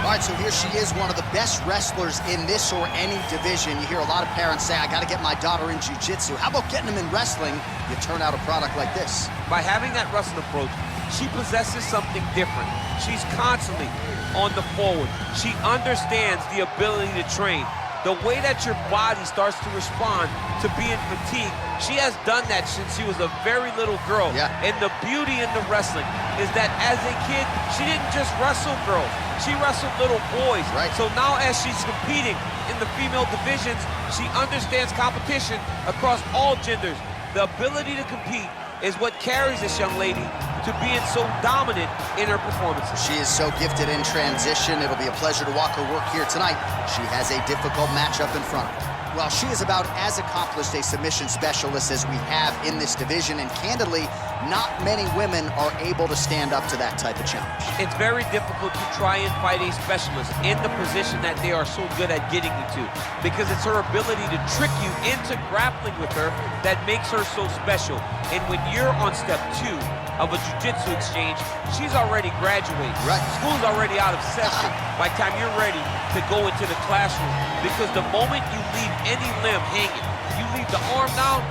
All right, so here she is, one of the best wrestlers in this or any division. You hear a lot of parents say, I got to get my daughter in jiu-jitsu. How about getting them in wrestling? You turn out a product like this. By having that wrestling approach, she possesses something different. She's constantly on the forward. She understands the ability to train. The way that your body starts to respond to being fatigued, she has done that since she was a very little girl. Yeah. And the beauty in the wrestling is that as a kid, she didn't just wrestle girls, she wrestled little boys. Right. So now as she's competing in the female divisions, she understands competition across all genders. The ability to compete is what carries this young lady to being so dominant in her performances. She is so gifted in transition. It'll be a pleasure to watch her work here tonight. She has a difficult matchup in front of her. Well, she is about as accomplished a submission specialist as we have in this division, and candidly, not many women are able to stand up to that type of challenge. It's very difficult to try and fight a specialist in the position that they are so good at getting you to, because it's her ability to trick you into grappling with her that makes her so special. And when you're on step 2 of a jiu-jitsu exchange, she's already graduated. Right. School's already out of session by the time you're ready to go into the classroom, because the moment you leave any limb hanging, you leave the arm down,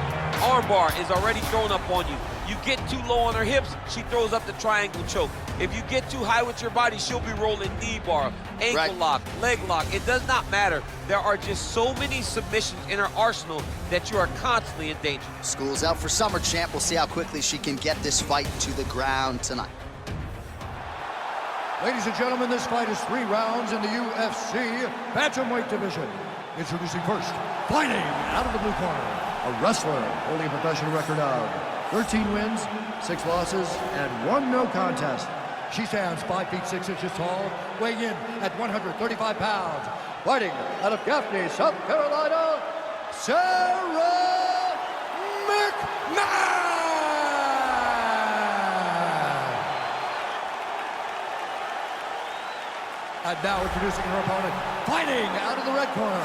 arm bar is already thrown up on you. You get too low on her hips, she throws up the triangle choke. If you get too high with your body, she'll be rolling knee bar, ankle lock, leg lock. It does not matter. There are just so many submissions in her arsenal that you are constantly in danger. School's out for summer, champ. We'll see how quickly she can get this fight to the ground tonight. Ladies and gentlemen, this fight is 3 rounds in the UFC bantamweight division. Introducing first, fighting out of the blue corner, a wrestler holding a professional record of 13 wins, 6 losses, and 1 no contest. She stands 5 feet 6 inches tall, weighing in at 135 pounds. Fighting out of Gaffney, South Carolina, Sara McMann! And now introducing her opponent, fighting out of the red corner.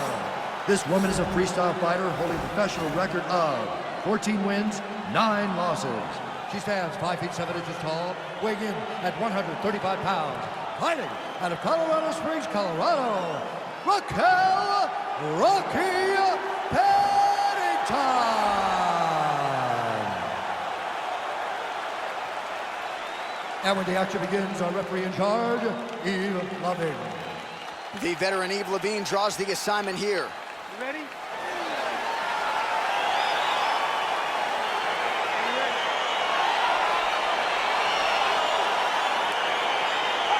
This woman is a freestyle fighter holding a professional record of 14 wins, 9 losses. She stands 5 feet 7 inches tall, weighing in at 135 pounds. Fighting out of Colorado Springs, Colorado, Raquel "Rocky" Pennington. And when the action begins, our referee in charge, Eve Loving. The veteran Eve Levine draws the assignment here. You ready?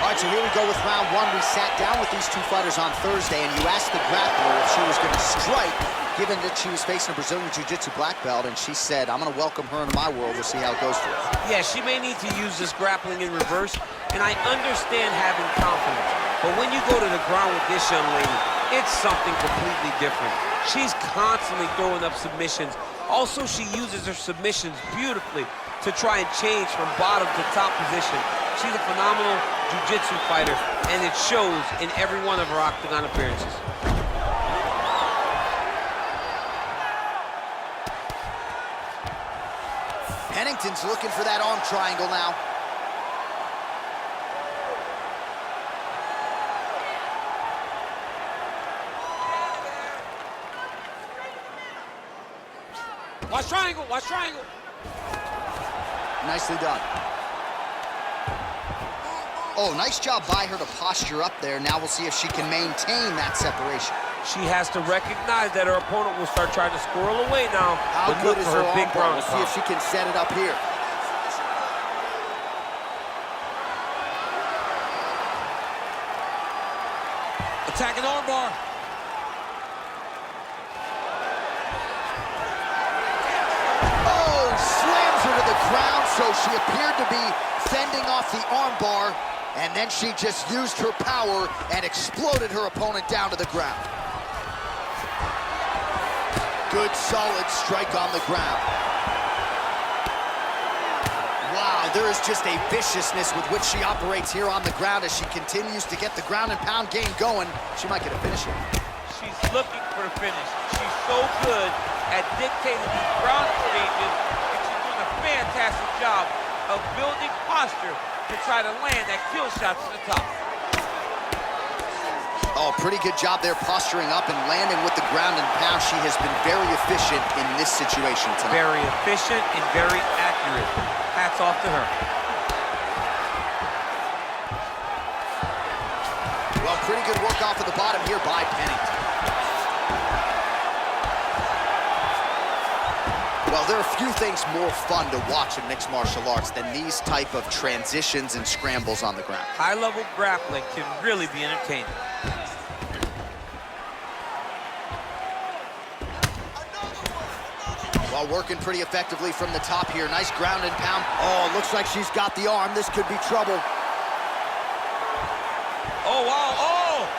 All right, so here we go with round 1. We sat down with these 2 fighters on Thursday, and you asked the grappler if she was going to strike, given that she was facing a Brazilian Jiu-Jitsu black belt, and she said, I'm going to welcome her into my world. We'll see how it goes for her. Yeah, she may need to use this grappling in reverse, and I understand having confidence. But when you go to the ground with this young lady, it's something completely different. She's constantly throwing up submissions. Also, she uses her submissions beautifully to try and change from bottom to top position. She's a phenomenal jiu-jitsu fighter, and it shows in every one of her octagon appearances. Pennington's looking for that arm triangle now. Watch triangle, watch triangle. Nicely done. Oh, nice job by her to posture up there. Now we'll see if she can maintain that separation. She has to recognize that her opponent will start trying to squirrel away now. How good is her big arm bar? ground We'll see if she can set it up here. Attacking armbar. Oh, slams her to the ground, so she appeared to be fending off the armbar, and then she just used her power and exploded her opponent down to the ground. Good, solid strike on the ground. Wow, there is just a viciousness with which she operates here on the ground as she continues to get the ground and pound game going. She might get a finish here. She's looking for the finish. She's so good at dictating these ground exchanges, and she's doing a fantastic job of building posture to try to land that kill shot to the top. Oh, pretty good job there posturing up and landing with the ground and pound. She has been very efficient in this situation tonight. Very efficient and very accurate. Hats off to her. Well, pretty good work off of the bottom here by Pennington. Well, there are few things more fun to watch in mixed martial arts than these type of transitions and scrambles on the ground. High-level grappling can really be entertaining. Well, working pretty effectively from the top here. Nice ground and pound. Oh, looks like she's got the arm. This could be trouble. Oh, wow, oh!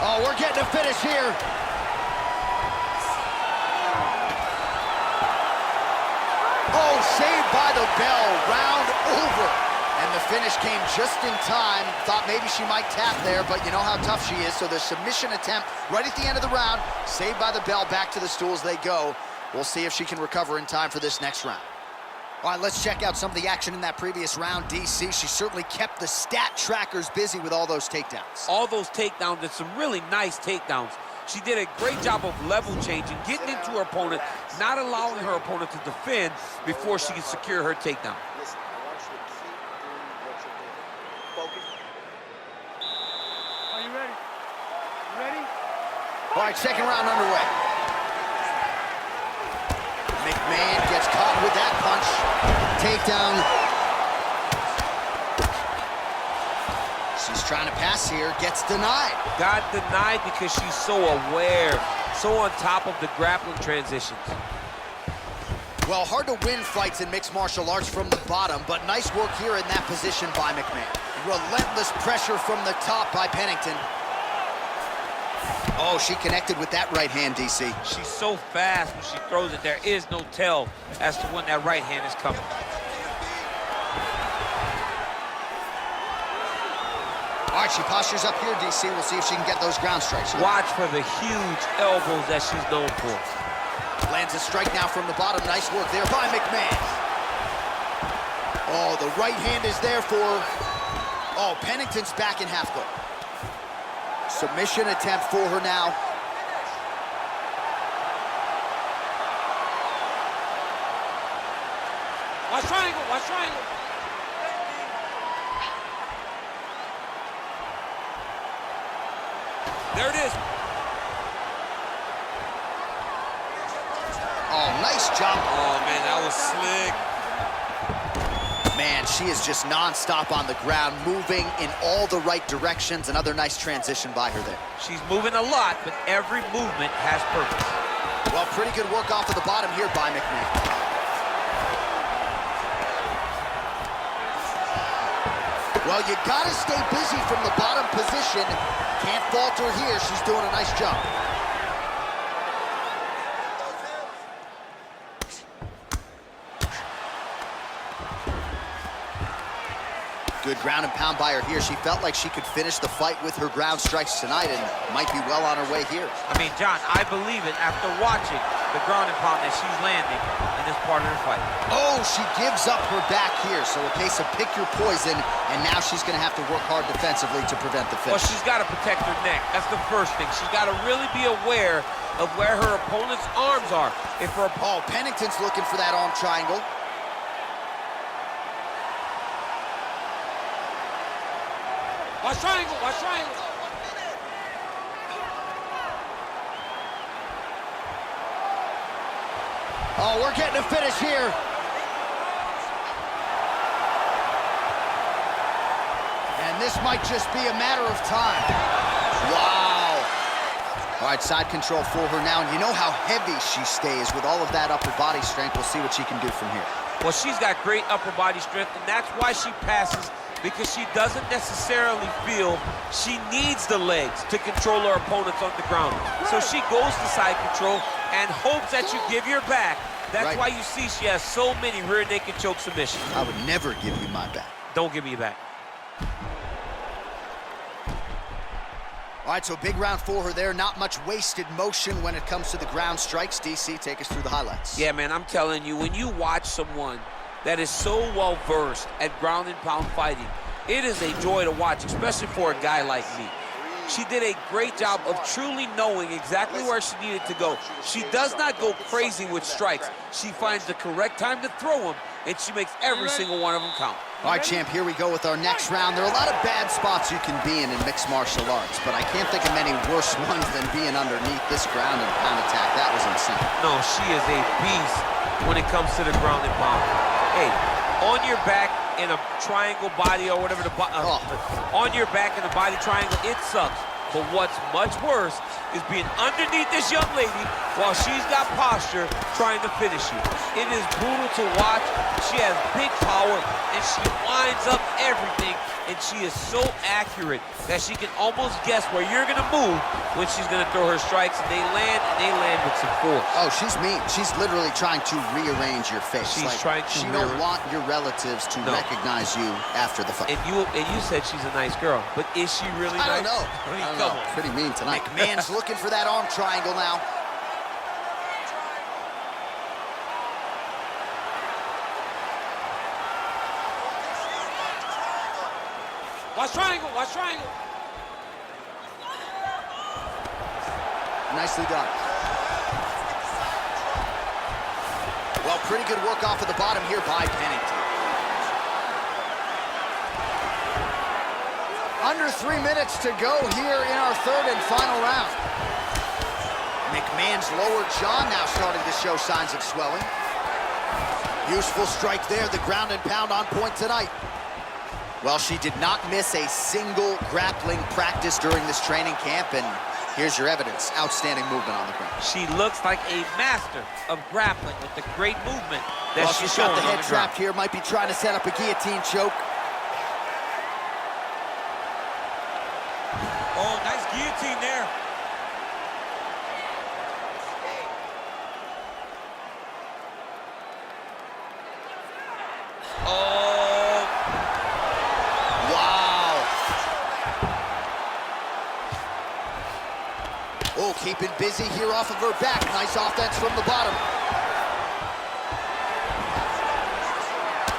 Oh, we're getting a finish here. Oh, saved by the bell. Round over. And the finish came just in time. Thought maybe she might tap there, but you know how tough she is. So the submission attempt right at the end of the round, saved by the bell, back to the stools they go. We'll see if she can recover in time for this next round. All right, let's check out some of the action in that previous round. DC, she certainly kept the stat trackers busy with all those takedowns. All those takedowns and some really nice takedowns. She did a great job of level changing, getting into her opponent, not allowing her opponent to defend before she can secure her takedown. Listen, I want you to keep doing what you're doing. Focus. Are you ready? You ready? All right, second round underway. McMann gets caught with that punch. Takedown. She's trying to pass here, gets denied. Got denied because she's so aware, so on top of the grappling transitions. Well, hard to win fights in mixed martial arts from the bottom, but nice work here in that position by McMann. Relentless pressure from the top by Pennington. Oh, she connected with that right hand, DC. She's so fast when she throws it. There is no tell as to when that right hand is coming. All right, she postures up here, DC. We'll see if she can get those ground strikes. Watch for the huge elbows that she's known for. Lands a strike now from the bottom. Nice work there by McMann. Oh, the right hand is there for... Oh, Pennington's back in half guard. Submission attempt for her now. Watch triangle, watch triangle. There it is. Oh, nice job. Oh, man, that was slick. Man, she is just nonstop on the ground, moving in all the right directions. Another nice transition by her there. She's moving a lot, but every movement has purpose. Well, pretty good work off of the bottom here by McMann. Well, you gotta stay busy from the bottom position. Can't falter here. She's doing a nice job. Good ground and pound by her here. She felt like she could finish the fight with her ground strikes tonight and might be well on her way here. I mean, John, I believe it after watching the ground and pound that she's landing in this part of the fight. Oh, she gives up her back here. So a case of pick your poison, and now she's going to have to work hard defensively to prevent the finish. Well, she's got to protect her neck. That's the first thing. She's got to really be aware of where her opponent's arms are. If her Oh, Pennington's looking for that arm triangle. Watch triangle, watch triangle. Oh, we're getting a finish here. And this might just be a matter of time. Wow. All right, side control for her now. And you know how heavy she stays with all of that upper body strength. We'll see what she can do from here. Well, she's got great upper body strength, and that's why she passes, because she doesn't necessarily feel she needs the legs to control her opponents on the ground. So she goes to side control and hopes that you give your back. That's why you see she has so many rear naked choke submissions. I would never give you my back. Don't give me your back. All right, so big round for her there. Not much wasted motion when it comes to the ground strikes. DC, take us through the highlights. Yeah, man, I'm telling you, when you watch someone that is so well-versed at ground and pound fighting. It is a joy to watch, especially for a guy like me. She did a great job of truly knowing exactly where she needed to go. She does not go crazy with strikes. She finds the correct time to throw them, and she makes every single one of them count. All right, champ, here we go with our next round. There are a lot of bad spots you can be in mixed martial arts, but I can't think of many worse ones than being underneath this ground and pound attack. That was insane. No, she is a beast when it comes to the ground and pound. Hey, on your back in a triangle body or whatever, on your back in a body triangle, it sucks. But what's much worse is being underneath this young lady while she's got posture trying to finish you. It is brutal to watch. She has big power, and she winds up everything, and she is so accurate that she can almost guess where you're going to move when she's going to throw her strikes, and they land with some force. Oh, she's mean. She's literally trying to rearrange your face. She's trying to She don't want your relatives to recognize you after the fight. And you said she's a nice girl, but is she really nice? I don't know. I mean, I don't come know. on. Pretty mean tonight. McMann's looking for that arm triangle now. Watch triangle, watch triangle. Nicely done. Well, pretty good work off of the bottom here by Pennington. Under 3 minutes to go here in our third and final round. McMann's lower jaw now starting to show signs of swelling. Useful strike there, the ground and pound on point tonight. Well, she did not miss a single grappling practice during this training camp, and here's your evidence. Outstanding movement on the ground. She looks like a master of grappling with the great movement that she's got showing the head on the trapped ground. here, might be trying to set up a guillotine choke. Oh, nice guillotine there. Oh. Wow. Oh, keeping busy here off of her back. Nice offense from the bottom.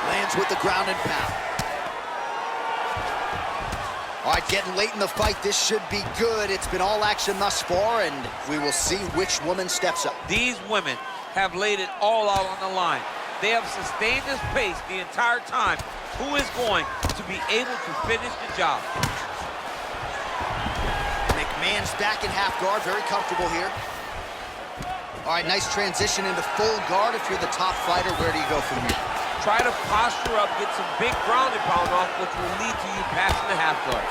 Lands with the ground and pound. All right, getting late in the fight. This should be good. It's been all action thus far, and we will see which woman steps up. These women have laid it all out on the line. They have sustained this pace the entire time. Who is going to be able to finish the job? McMann's back in half guard, very comfortable here. All right, nice transition into full guard. If you're the top fighter, where do you go from here? Try to posture up, get some big ground and pound off, which will lead to you passing the half guard.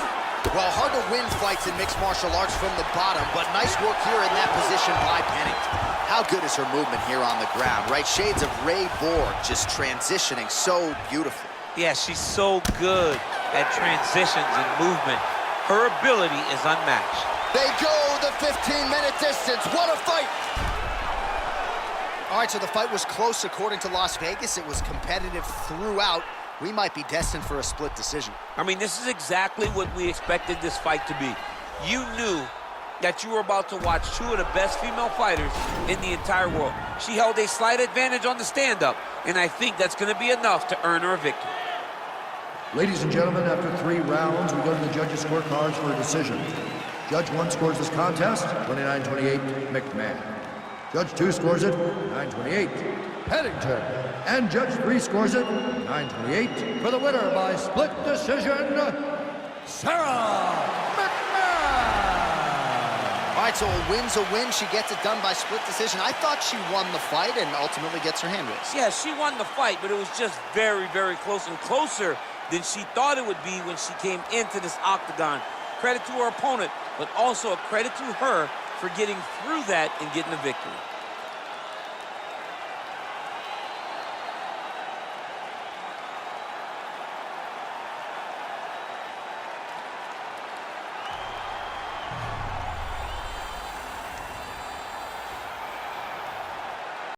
Well, hard to win fights in mixed martial arts from the bottom, but nice work here in that position by Pennington. How good is her movement here on the ground, right? Shades of Ray Borg, just transitioning so beautifully. Yeah, she's so good at transitions and movement. Her ability is unmatched. They go the 15-minute distance. What a fight! All right, so the fight was close according to Las Vegas. It was competitive throughout. We might be destined for a split decision. I mean, this is exactly what we expected this fight to be. You knew that you were about to watch two of the best female fighters in the entire world. She held a slight advantage on the stand-up, and I think that's going to be enough to earn her a victory. Ladies and gentlemen, after 3 rounds, we go to the judges' scorecards for a decision. Judge 1 scores this contest, 29-28, McMann. Judge 2 scores it, 9-28, Pennington. And Judge 3 scores it, 9-28, for the winner by split decision, Sara McMann. All right, so a win's a win. She gets it done by split decision. I thought she won the fight and ultimately gets her hand raised. Yeah, she won the fight, but it was just very, very close, and closer than she thought it would be when she came into this octagon. Credit to her opponent, but also a credit to her for getting through that and getting a victory.